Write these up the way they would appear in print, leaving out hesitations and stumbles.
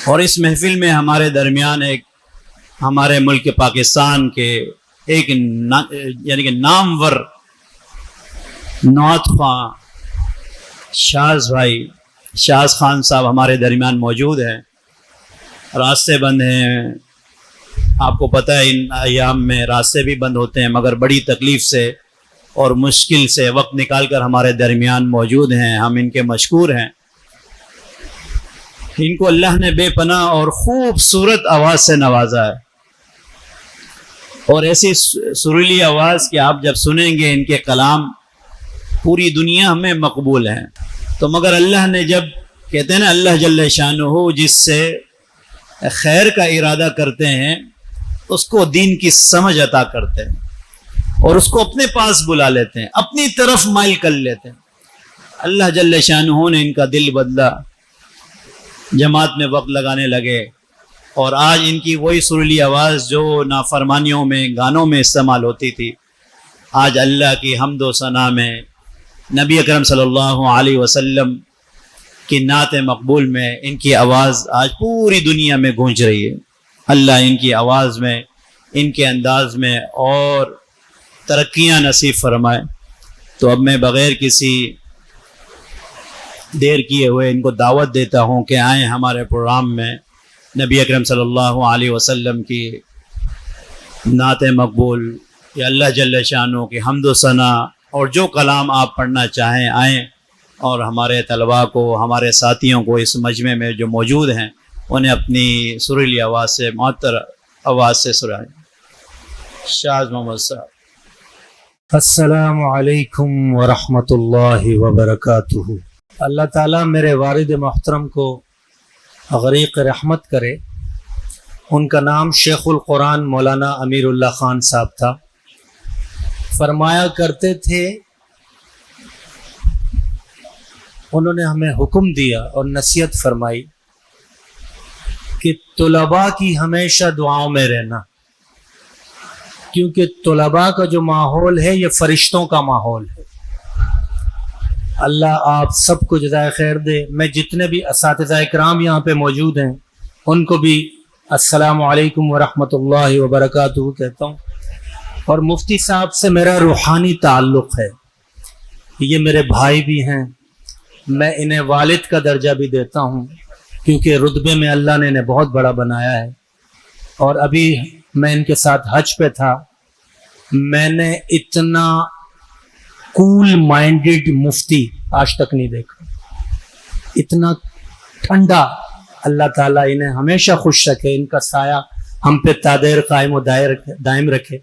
اور اس محفل میں ہمارے درمیان ایک ہمارے ملک پاکستان کے ایک یعنی کہ نامور نعت خواں شاز بھائی شاز خان صاحب ہمارے درمیان موجود ہیں۔ راستے بند ہیں، آپ کو پتہ ہے ان ایام میں راستے بھی بند ہوتے ہیں، مگر بڑی تکلیف سے اور مشکل سے وقت نکال کر ہمارے درمیان موجود ہیں، ہم ان کے مشکور ہیں۔ ان کو اللہ نے بے پناہ اور خوبصورت آواز سے نوازا ہے، اور ایسی سریلی آواز کہ آپ جب سنیں گے ان کے کلام پوری دنیا میں مقبول ہیں۔ تو مگر اللہ نے جب کہتے ہیں نا اللہ جل شانہ جس سے خیر کا ارادہ کرتے ہیں اس کو دین کی سمجھ عطا کرتے ہیں اور اس کو اپنے پاس بلا لیتے ہیں، اپنی طرف مائل کر لیتے ہیں۔ اللہ جل شانہ نے ان کا دل بدلا، جماعت میں وقت لگانے لگے، اور آج ان کی وہی سریلی آواز جو نافرمانیوں میں گانوں میں استعمال ہوتی تھی، آج اللہ کی حمد و ثنا میں نبی اکرم صلی اللہ علیہ وسلم کی نعت مقبول میں ان کی آواز آج پوری دنیا میں گونج رہی ہے۔ اللہ ان کی آواز میں، ان کے انداز میں اور ترقیاں نصیب فرمائے۔ تو اب میں بغیر کسی دیر کیے ہوئے ان کو دعوت دیتا ہوں کہ آئیں ہمارے پروگرام میں نبی اکرم صلی اللہ علیہ وسلم کی نعت مقبول یا اللہ جل شانہ کی حمد و ثنا اور جو کلام آپ پڑھنا چاہیں آئیں، اور ہمارے طلباء کو، ہمارے ساتھیوں کو اس مجمع میں جو موجود ہیں انہیں اپنی سریلی آواز سے، معطر آواز سے سنائیں۔ شاز محمد صاحب۔ السلام علیکم ورحمۃ اللہ وبرکاتہ۔ اللہ تعالیٰ میرے والد محترم کو غریق رحمت کرے۔ ان کا نام شیخ القرآن مولانا امیر اللہ خان صاحب تھا۔ فرمایا کرتے تھے، انہوں نے ہمیں حکم دیا اور نصیحت فرمائی کہ طلباء کی ہمیشہ دعاؤں میں رہنا، کیونکہ طلباء کا جو ماحول ہے یہ فرشتوں کا ماحول ہے۔ اللہ آپ سب کو جزائے خیر دے۔ میں جتنے بھی اساتذہ اکرام یہاں پہ موجود ہیں ان کو بھی السلام علیکم ورحمۃ اللہ وبرکاتہ کہتا ہوں، اور مفتی صاحب سے میرا روحانی تعلق ہے، یہ میرے بھائی بھی ہیں، میں انہیں والد کا درجہ بھی دیتا ہوں کیونکہ رتبے میں اللہ نے انہیں بہت بڑا بنایا ہے۔ اور ابھی میں ان کے ساتھ حج پہ تھا، میں نے اتنا کول مائنڈڈ مفتی آج تک نہیں دیکھا، اتنا ٹھنڈا۔ اللہ تعالیٰ انہیں ہمیشہ خوش رکھے، ان کا سایہ ہم پہ تادیر قائم و دائم رکھے۔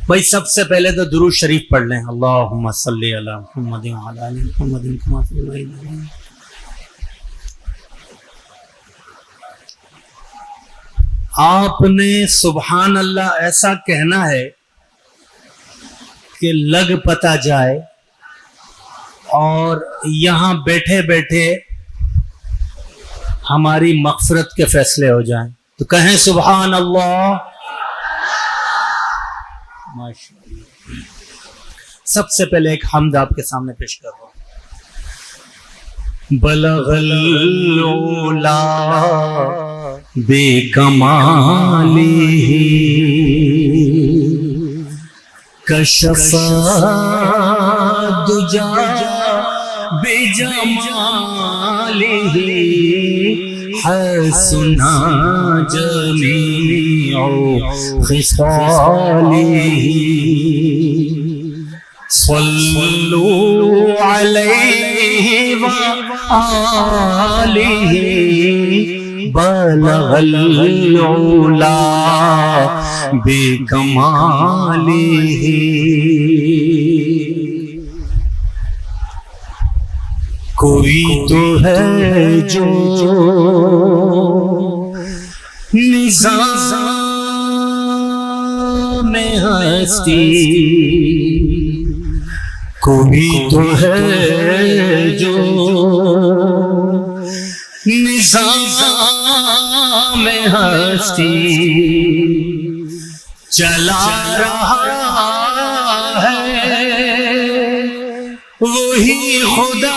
بھائی سب سے پہلے تو درود شریف پڑھ لیں، اللہم صلی علی محمد وعلی آل محمد کما صلیت علی۔ آپ نے سبحان اللہ ایسا کہنا ہے کہ لگ پتہ جائے اور یہاں بیٹھے بیٹھے ہماری مغفرت کے فیصلے ہو جائیں، تو کہیں سبحان اللہ۔ ماشاءاللہ۔ سب سے پہلے ایک حمد آپ کے سامنے پیش کر رہا ہوں۔ بلغ العلا بے کمالہ کشف دجا بجمالہ حسنا جمیع خصالہ صلوا علیہ وآلہ بلغ العلا بکمالہ۔ کوئی تو ہے جو نظام ہستی، کوئی تو ہے جو نظام ہستی چلا رہا ہے، وہی خدا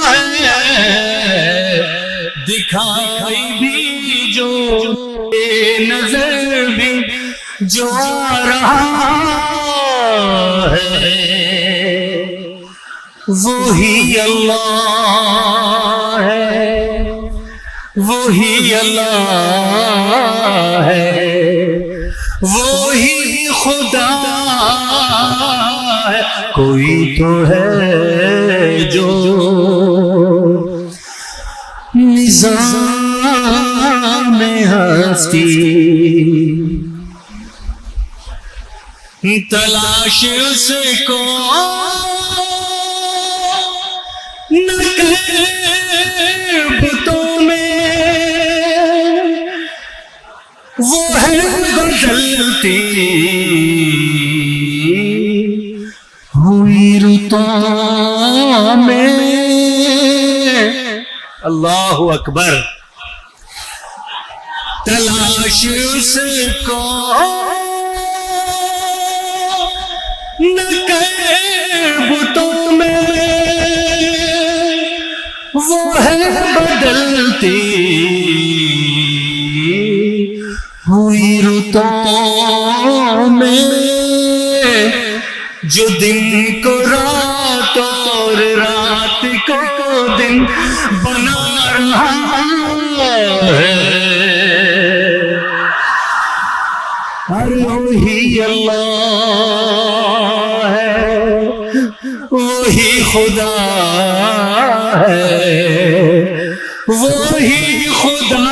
ہے دکھائی بھی جو نظر بھی جو آ رہا ہے وہی اللہ ہے وہی اللہ ہے وہی خدا ہے کوئی تو ہے جو نظام ہستی تلاش اس کو نہ کر بتوں میں وہ ہے بدلتی ہوئی رتوں میں اللہ اکبر تلاش اس کو نہ کر بتوں میں وہ ہے بدلتی ہوئی رتوں میں جو دن کو رات اور رات کو دن بنا رہا ہے وہی اللہ ہے وہی خدا ہے وہی خدا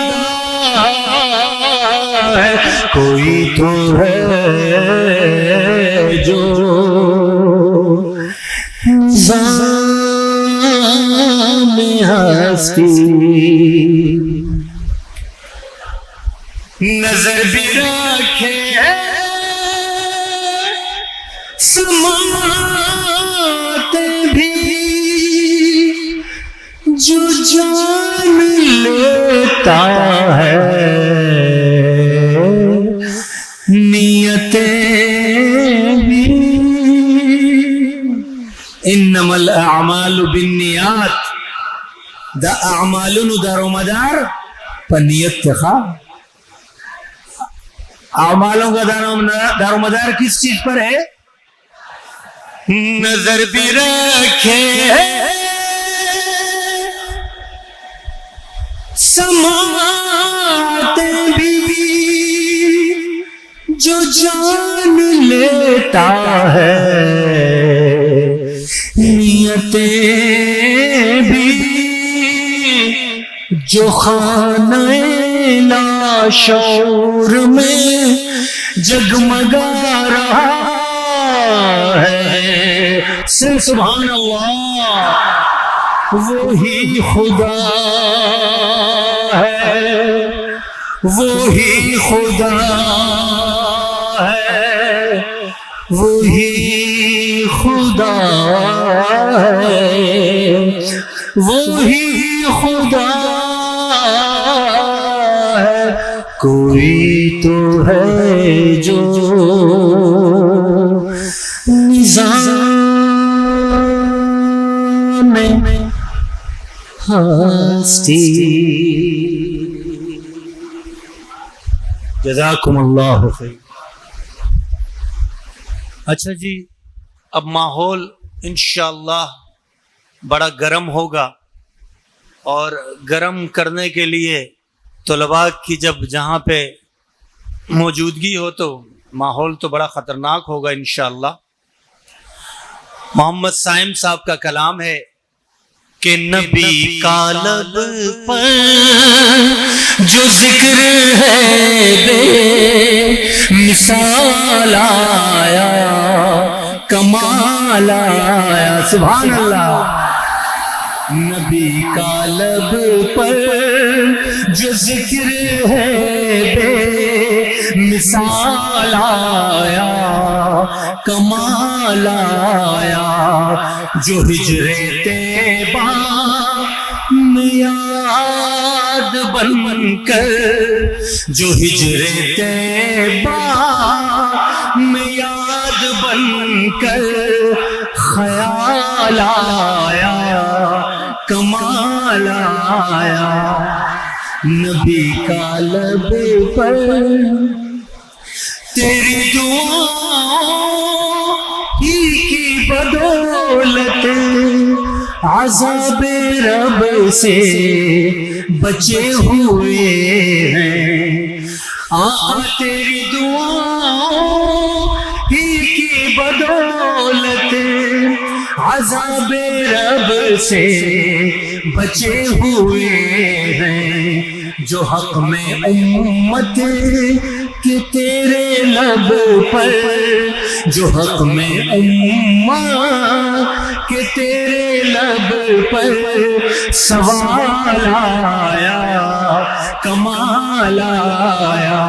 ہے کوئی تو ہے جو نظام ہستی نظر بھی رکھے سماعت بھی جو جان لیتا ہے نیتیں بھی انما الاعمال بالنیات دا اعمالونو دار و مدار پر نیت تخا اعمالوں کا دار و مدار کس چیز پر ہے نظر بھی رکھے سماعت بھی جو جان لیتا ہے نیتیں بھی جو خانہ لاشعور میں جگمگا رہا ہے سبحان اللہ وہی خدا ہے وہی خدا ہے وہی خدا ہے وہی خدا ہے کوئی تو ہے جو نظام ہستی جزاکم اللہ خیر اچھا جی اب ماحول انشاءاللہ بڑا گرم ہوگا اور گرم کرنے کے لیے طلباء کی جب جہاں پہ موجودگی ہو تو ماحول تو بڑا خطرناک ہوگا انشاءاللہ محمد سائم صاحب کا کلام ہے کہ نبی کا لب پر جو ذکر ہے بے مثال آیا کمال آیا سبحان اللہ نبی کا لب پر جو ذکر ہے بے مثال آیا کمال آیا جو ہجر طیبہ میں یاد بن کر جو ہجر طیبہ میں یاد بن کر خیال آیا کمال آیا نبی کا لب پر تیری دعا کی بدولت عذاب رب سے بچے ہوئے ہیں. آقا تیری دعا کی بدولت عذاب رب سے بچے ہوئے ہیں. جو حق میں امت کہ تیرے لب پر، جو حق میں امت کہ تیرے لب پر سوال آیا کمال آیا.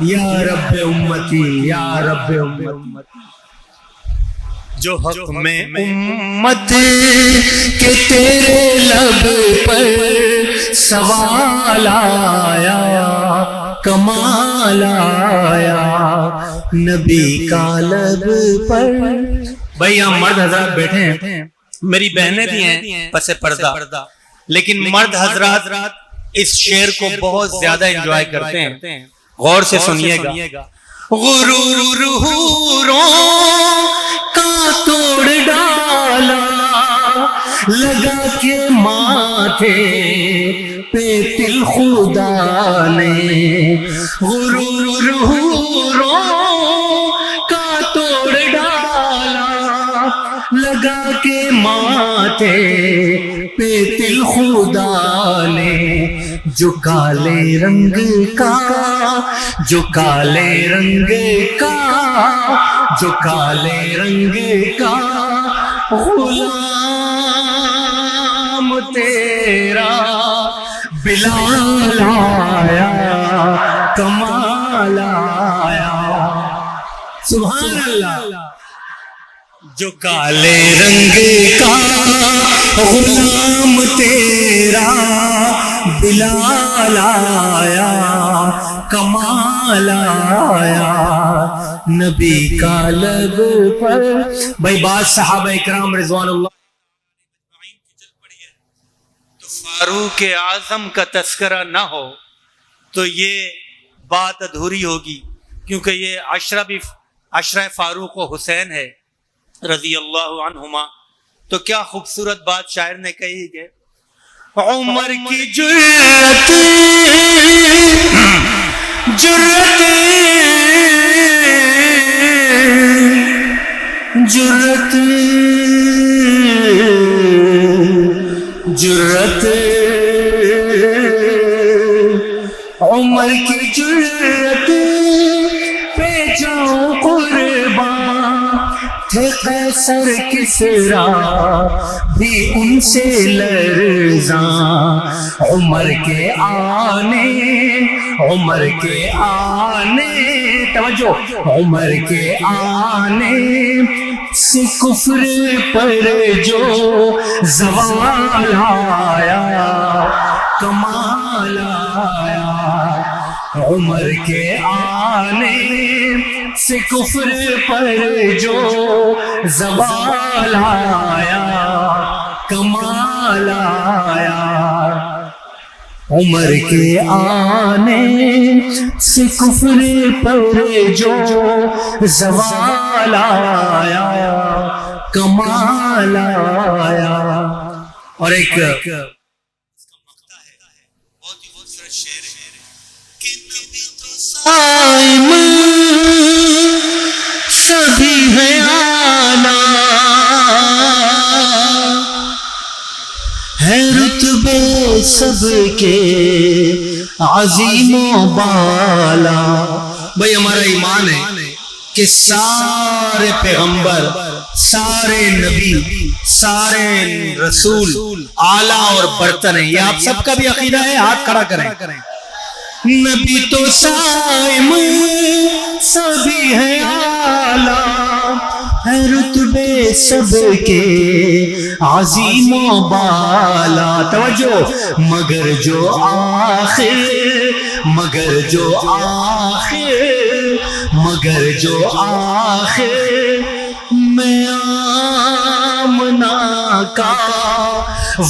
یا رب امتی یا رب امتی. جو حق میں امت کہ تیرے لب پر سوال آیا کمال آیا. نبی کا لب پر. بھائی ہم مرد حضرات بیٹھے ہیں، میری بہنیں بھی ہیں پس پردہ، لیکن مرد حضرات اس شعر کو بہت زیادہ انجوائے کرتے ہیں. غور سے سنیے گا. غرور حوروں کا توڑ ڈالا لگا کے ماتھے پہ تل خدا نے. غرور حوروں کا توڑ ڈالا لگا کے ماتھے پہ تل خدا نے. جو کالے رنگ کا، جو کالے رنگ کا، جو کالے رنگ کا غلام تیرا بلال آیا کمال آیا. سبحان اللہ. جو کالے رنگ کا غلام تیرا بلال آیا کمال آیا. نبی کا لب پر. بھائی بعض صحابہ اکرام رضوان اللہ تو فاروق اعظم کا تذکرہ نہ ہو تو یہ بات ادھوری ہوگی، کیونکہ یہ عشرہ فاروق و حسین ہے رضی اللہ عنہما. تو کیا خوبصورت بات شاعر نے کہی کہ عمر کی جرت جرت جرت جرت عمر کی جرت پہ جاؤں قربان تھے قیصر کسریٰ بھی ان سے لرزاں. عمر کے آنے، عمر کے آنے، توجہ، عمر کے آنے سے کفر پر جو زوال آیا کمال آیا. عمر کے آنے سے کفر پر جو زوال آیا کمال آیا. عمر کے آنے سے کفر پر جو زوال آیا کمال آیا. اور ایک سبھی ہے آنا ہے رتبے سب کے عظیم و بالا. بھائی ہمارا ایمان ہے کہ سارے پیغمبر، سارے نبی، سارے رسول اعلیٰ اور برتر ہیں. یہ آپ سب کا بھی عقیدہ ہے؟ ہاتھ کھڑا کریں. نبی تو سائم سبھی ہے اعلیٰ ہے رتبے سب کے عظیم و بالا. توجہ. مگر جو آخر، مگر جو آخر، مگر جو آخر میں آمنہ کا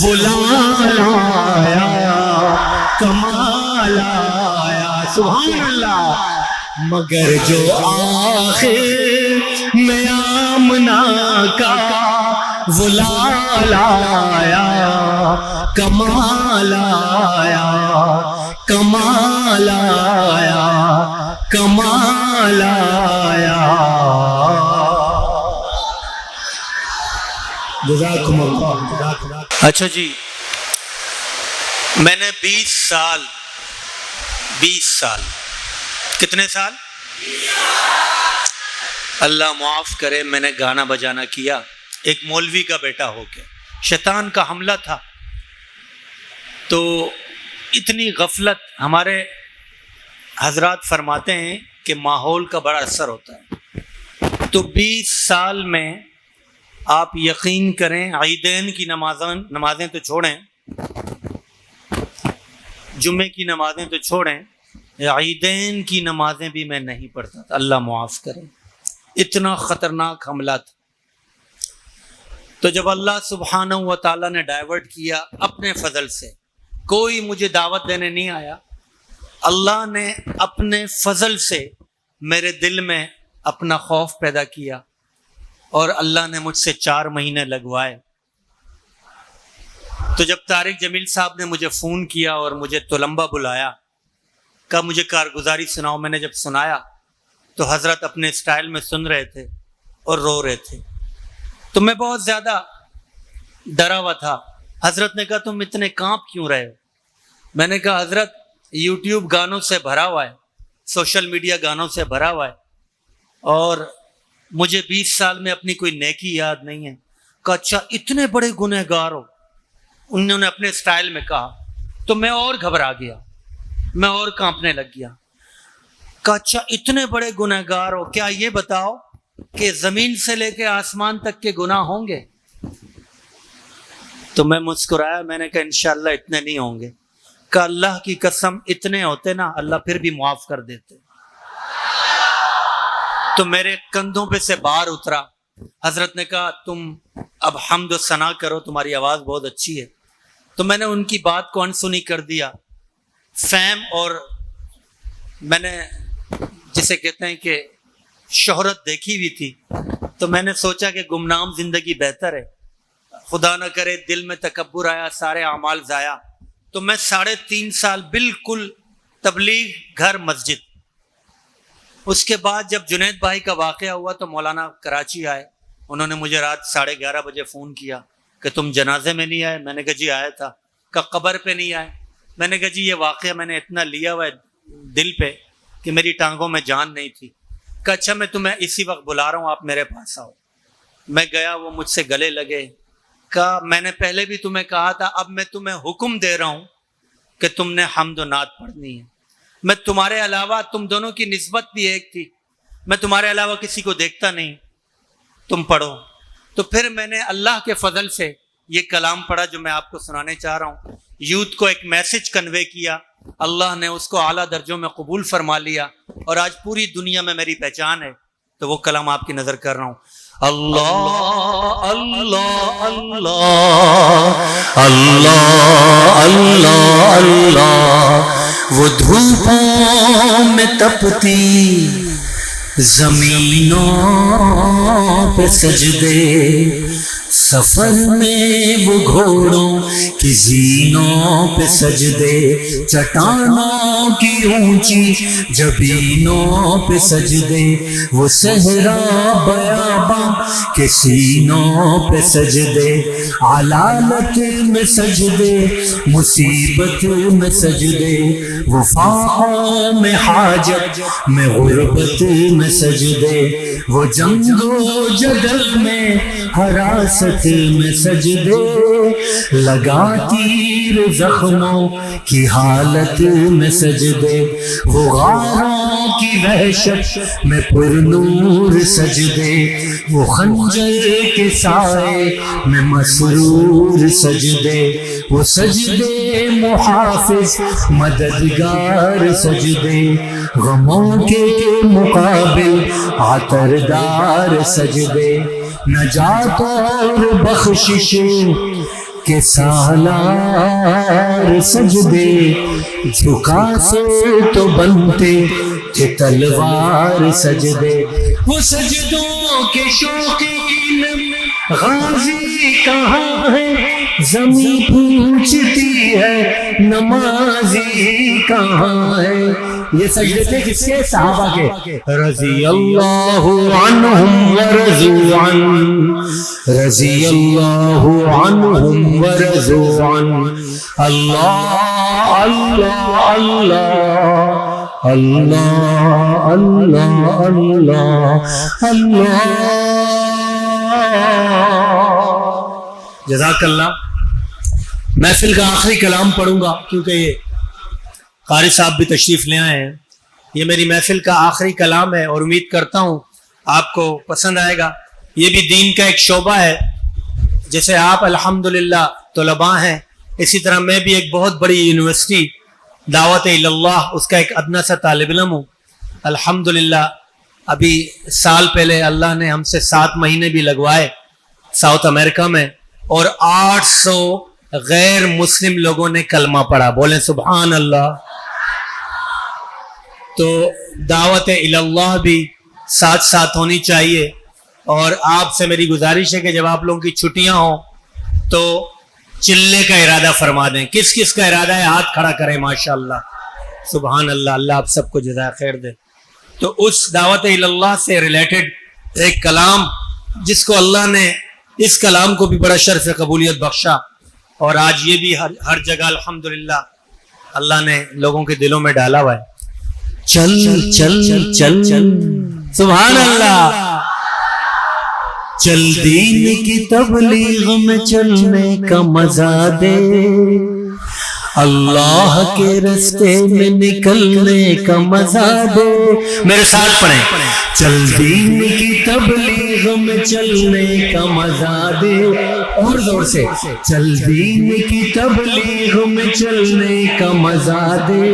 غلام آیا سبحان اللہ. مگر جو آخر میں آمنہ کا وہ لال آیا، کمال آیا، کمال آیا، کمال آیا. جزاکم اللہ. اچھا جی، میں نے 20 سال کتنے سال؟ اللہ معاف کرے، میں نے گانا بجانا کیا ایک مولوی کا بیٹا ہو کے. شیطان کا حملہ تھا، تو اتنی غفلت. ہمارے حضرات فرماتے ہیں کہ ماحول کا بڑا اثر ہوتا ہے. تو 20 سال میں آپ یقین کریں، عیدین کی نمازیں تو چھوڑیں، جمعے کی نمازیں تو چھوڑیں، عیدین کی نمازیں بھی میں نہیں پڑھتا تھا. اللہ معاف کرے، اتنا خطرناک حملہ تھا. تو جب اللہ سبحانہ و تعالیٰ نے ڈائیورٹ کیا اپنے فضل سے، کوئی مجھے دعوت دینے نہیں آیا، اللہ نے اپنے فضل سے میرے دل میں اپنا خوف پیدا کیا، اور اللہ نے مجھ سے 4 مہینے لگوائے. تو جب طارق جمیل صاحب نے مجھے فون کیا اور مجھے تولمبہ بلایا، کہا مجھے کارگزاری سناؤ، میں نے جب سنایا تو حضرت اپنے اسٹائل میں سن رہے تھے اور رو رہے تھے. تو میں بہت زیادہ ڈرا ہوا تھا. حضرت نے کہا تم اتنے کانپ کیوں رہے ہو؟ میں نے کہا حضرت یوٹیوب گانوں سے بھرا ہوا ہے، سوشل میڈیا گانوں سے بھرا ہوا ہے، اور مجھے 20 سال میں اپنی کوئی نیکی یاد نہیں ہے. کہا اچھا اتنے بڑے گنہگار ہو؟ انہوں نے اپنے سٹائل میں کہا. تو میں اور گھبرا گیا، میں اور کانپنے لگ گیا. کہا اچھا اتنے بڑے گنہگار ہو، کیا یہ بتاؤ کہ زمین سے لے کے آسمان تک کے گناہ ہوں گے؟ تو میں مسکرایا، میں نے کہا انشاءاللہ اتنے نہیں ہوں گے. کہا اللہ کی قسم اتنے ہوتے نا اللہ پھر بھی معاف کر دیتے. تو میرے کندھوں پہ سے بار اترا. حضرت نے کہا تم اب حمد و ثنا کرو، تمہاری آواز بہت اچھی ہے. تو میں نے ان کی بات کو انسنی کر دیا. فیم اور میں نے جسے کہتے ہیں کہ شہرت دیکھی ہوئی تھی، تو میں نے سوچا کہ گمنام زندگی بہتر ہے. خدا نہ کرے دل میں تکبر آیا، سارے اعمال ضائع. تو میں 3.5 سال بالکل تبلیغ گھر مسجد. اس کے بعد جب جنید بھائی کا واقعہ ہوا تو مولانا کراچی آئے. انہوں نے مجھے رات 11:30 بجے فون کیا کہ تم جنازے میں نہیں آئے. میں نے کہا جی آیا تھا. کہ قبر پہ نہیں آئے. میں نے کہا جی یہ واقعہ میں نے اتنا لیا ہوا ہے دل پہ کہ میری ٹانگوں میں جان نہیں تھی. کہ اچھا میں تمہیں اسی وقت بلا رہا ہوں، آپ میرے پاس آؤ. میں گیا، وہ مجھ سے گلے لگے. کہا میں نے پہلے بھی تمہیں کہا تھا، اب میں تمہیں حکم دے رہا ہوں کہ تم نے حمد و نعت پڑھنی ہے. میں تمہارے علاوہ، تم دونوں کی نسبت بھی ایک تھی، میں تمہارے علاوہ کسی کو دیکھتا نہیں، تم پڑھو. تو پھر میں نے اللہ کے فضل سے یہ کلام پڑھا جو میں آپ کو سنانے چاہ رہا ہوں. یوتھ کو ایک میسج کنوے کیا، اللہ نے اس کو اعلیٰ درجوں میں قبول فرما لیا، اور آج پوری دنیا میں میری پہچان ہے. تو وہ کلام آپ کی نظر کر رہا ہوں. اللہ اللہ اللہ اللہ اللہ اللہ، وہ دھوپوں میں تپتی زمینوں پہ سجدے، سفر میں وہ گھوڑوں کی زینوں پہ سجدے، چٹانوں کی اونچی جبینوں پہ سجدے، وہ صحرا بیاباں کے سینوں پہ سجدے، علالت میں سجدے، مصیبت میں سجدے، وہ فاقوں میں حاجت میں غربت میں سجدے، وہ جنگ و جدل میں حراست میں سجدے، لگا تیر زخموں کی حالت میں سجدے، وہ غاروں کی وحشت میں پر نور سجدے، وہ خنجر کے سائے میں مسرور سجدے، وہ سجدے محافظ مددگار سجدے، غموں کے مقابل عطردار سجدے، نجات اور بخشش کہ سالار سجدے جھکا سے تو بنتے تھے تلوار سجدے. وہ سجدوں کے شوقین غازی کہاں ہے, زمین پوچھتی ہے نمازی کہاں ہے. یہ سجدے تھے کس کے؟ صحابہ کے. رضی اللہ عنہم ورضوا عنہ, رضی اللہ عنہم ورضوا عنہ. اللہ اللہ اللہ اللہ اللہ اللہ اللہ. جزاک اللہ. محفل کا آخری کلام پڑھوں گا کیونکہ یہ قاری صاحب بھی تشریف لے آئے ہیں. یہ میری محفل کا آخری کلام ہے اور امید کرتا ہوں آپ کو پسند آئے گا. یہ بھی دین کا ایک شعبہ ہے. جیسے آپ الحمدللہ طلباء ہیں, اسی طرح میں بھی ایک بہت بڑی یونیورسٹی دعوت اللہ اس کا ایک ادنا سا طالب علم ہوں. الحمدللہ ابھی سال پہلے اللہ نے ہم سے 7 مہینے بھی لگوائے ساؤتھ امریکہ میں, اور 800 غیر مسلم لوگوں نے کلمہ پڑھا. بولیں سبحان اللہ. تو دعوت اللہ بھی ساتھ ساتھ ہونی چاہیے. اور آپ سے میری گزارش ہے کہ جب آپ لوگوں کی چھٹیاں ہوں تو چلنے کا ارادہ فرما دیں. کس کس کا ارادہ ہے ہاتھ کھڑا کریں. ماشاءاللہ سبحان اللہ. اللہ آپ سب کو جزائے خیر دے. تو اس دعوت اللہ سے ریلیٹڈ ایک کلام جس کو اللہ نے اس کلام کو بھی بڑا شرف قبولیت بخشا, اور آج یہ بھی ہر جگہ الحمدللہ اللہ نے لوگوں کے دلوں میں ڈالا ہوا ہے. چل چل چل چل سبحان اللہ. چل دین کی تبلیغ میں چلنے کا مزہ دے, اللہ کے راستے میں نکلنے کا مزہ دے. میرے ساتھ پڑھیں. چل دین کی تبلیغ میں چلنے کا مزہ دے. اور زور سے. چل دین کی تبلیغ میں چلنے کا مزہ دے,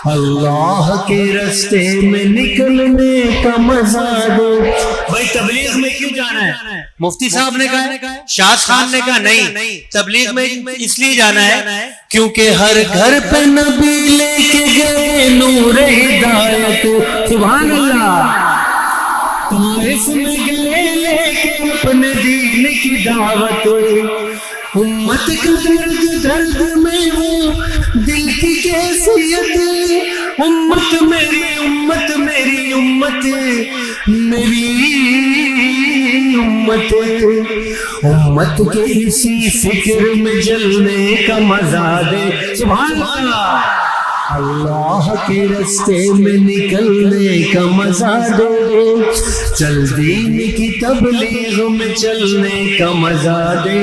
اللہ کے راستے میں نکلنے کا مزہ دے. بھائی تبلیغ میں کیوں جانا ہے؟ مفتی صاحب نے کہا, شاہ خان نے کہا نہیں, تبلیغ میں اس لیے جانا ہے کیونکہ ہر گھر پہ نبی لے کے گئے نور ہدایت. سبحان اللہ. طائف میں گئے لے کے اپنے دین کی دعوت, امت کا درد درد میں ہو دل کی کیفیت. امت میری امت میری امت میری امت, امت کے اسی فکر میں جلنے کا مزہ دے. سبحان اللہ. اللہ کے راستے میں نکلنے کا مزہ دے. چل دین کی تبلیغ میں چلنے کا مزہ دے,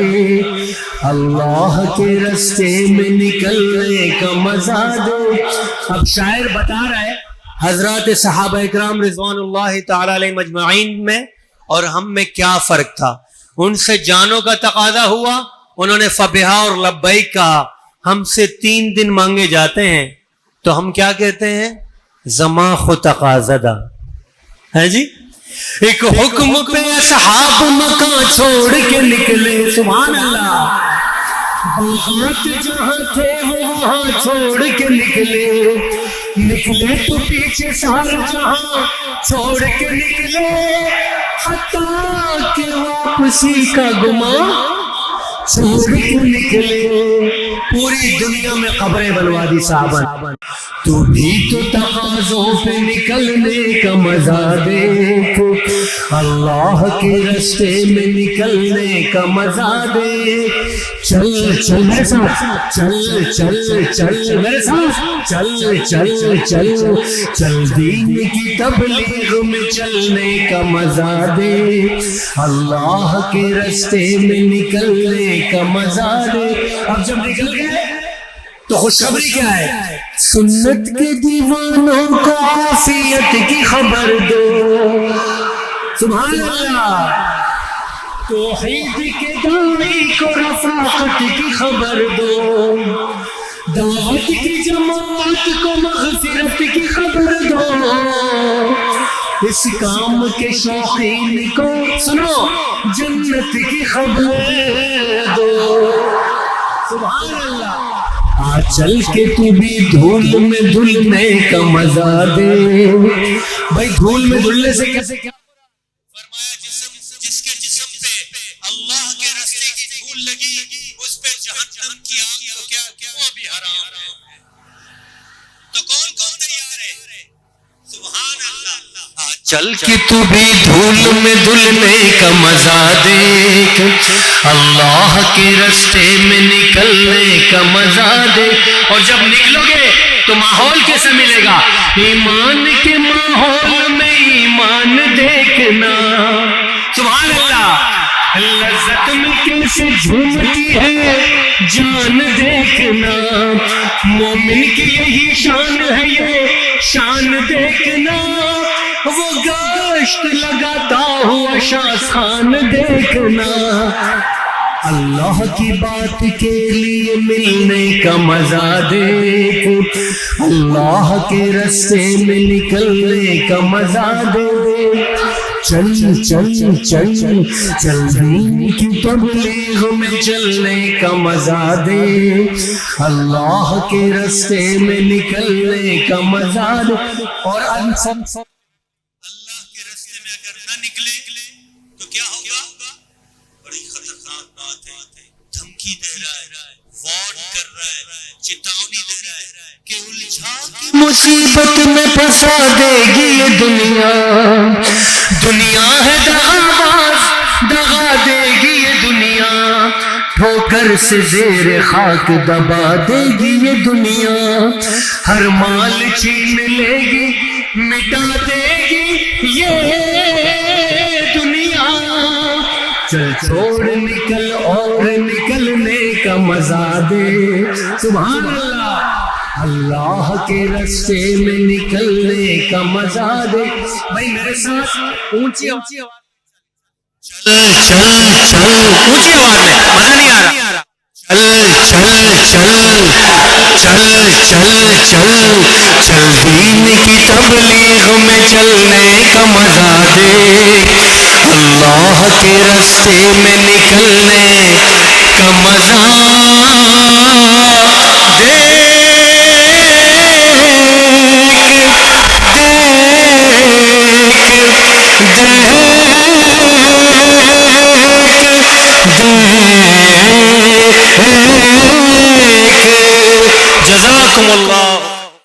اللہ کے راستے میں نکلنے کا مزہ دے. اب شاعر بتا رہا ہے حضرات صحابہ اکرام رضوان اللہ تعالی علیہ مجمعین میں اور ہم میں کیا فرق تھا. ان سے جانوں کا تقاضا ہوا, انہوں نے فبہا اور لبیک کہا. ہم سے 3 دن مانگے جاتے ہیں تو ہم کیا کہتے ہیں؟ زما خو تقاضدہ ہے جی. ایک حکم پہ اصحاب مکان چھوڑ کے نکلے. سبحان اللہ. باغات جہاں تھے وہاں چھوڑ کے نکلے. نکلے تو پیچھے سارا جہاں چھوڑ کے نکلے. حتیٰ کہ واپسی کا گمان چھوڑ کے نکلے. پوری دنیا میں قبریں بنوا دی صحابہ. تو بھی تو تقاضوں پہ نکلنے کا مزہ دیکھ, اللہ کے راستے میں نکلنے کا مزہ دے. چل چل میرے ساتھ, چل چل چل میرے ساتھ, چل چل چل چل دین کی تبلیغ میں چلنے کا مزہ دے, اللہ کے راستے میں نکلنے کا مزہ دے. اب جب نکل گئے تو خوشخبری کیا ہے؟ سنت کے دیوانوں کو عافیت کی خبر دو. سبحان اللہ. توحید کے داعی کو رفاقت کی خبر دو. دعوت کی جماعت کو مغفرت کی خبر دو. اس کام کے شوقین کو سنو جنت کی خبر دو. سبحان اللہ. آ چل کے تو بھی دھول میں دھلنے کا مزہ دے. بھائی دھول میں دھلنے سے کیسے کیا فرمایا جس کے جسم پہ اللہ کے راستے کی دھول لگی اس پہ جہنم کی آگ تو کیا وہ بھی حرام ہے. تو کون تیار ہے؟ سبحان اللہ. چل کے تو بھی دھول میں دھلنے کا مزہ دیکھ, اللہ کے راستے میں نکلنے کا مزہ دے. اور جب نکلو گے تو ماحول کیسا ملے گا؟ ایمان کے ماحول میں ایمان دیکھنا. سبحان اللہ. لذت میں کیسے جھومتی ہے جان دیکھنا. مومن کی یہی شان ہے, یہ شان دیکھنا. وہ گشت لگاتا ہوا شاہ خان دیکھنا. اللہ کی بات کے لیے ملنے کا مزہ دیکھ, اللہ کے راستے میں نکلنے کا مزہ دے. چل چل چل چل دین کی تبلیغ میں چلنے کا مزہ دے, اللہ کے راستے میں نکلنے کا مزہ دے. اور اللہ کے راستے میں اگر نہ نکلے تو کیا ہوگا؟ بڑی خطرناک بات ہے. دھمکی دے رہا ہے, وارن کر رہا ہے, چتاونی دے رہا ہے کہ الجھا کے مصیبت میں پھنسا دے گی یہ دنیا. دنیا ہے دغاباز, دغا دے گی یہ دنیا. ٹھوکر سے زیر خاک دبا دے گی یہ دنیا. ہر مال چھین لے گی, مٹا دے گی یہ دنیا. چل چھوڑ نکل اور نکلنے کا مزہ دے. سبحان اللہ. اللہ کے راستے میں نکلنے کا مزہ دے. بھائی میرے ساتھ اونچی اونچی آواز چل چل چل, اونچی آواز میں مزہ نہیں آ رہا. چل چل چل چل چل چل دین کی تبلیغ میں چلنے کا مزہ دے. اللہ کے راستے میں نکلنے کا مزہ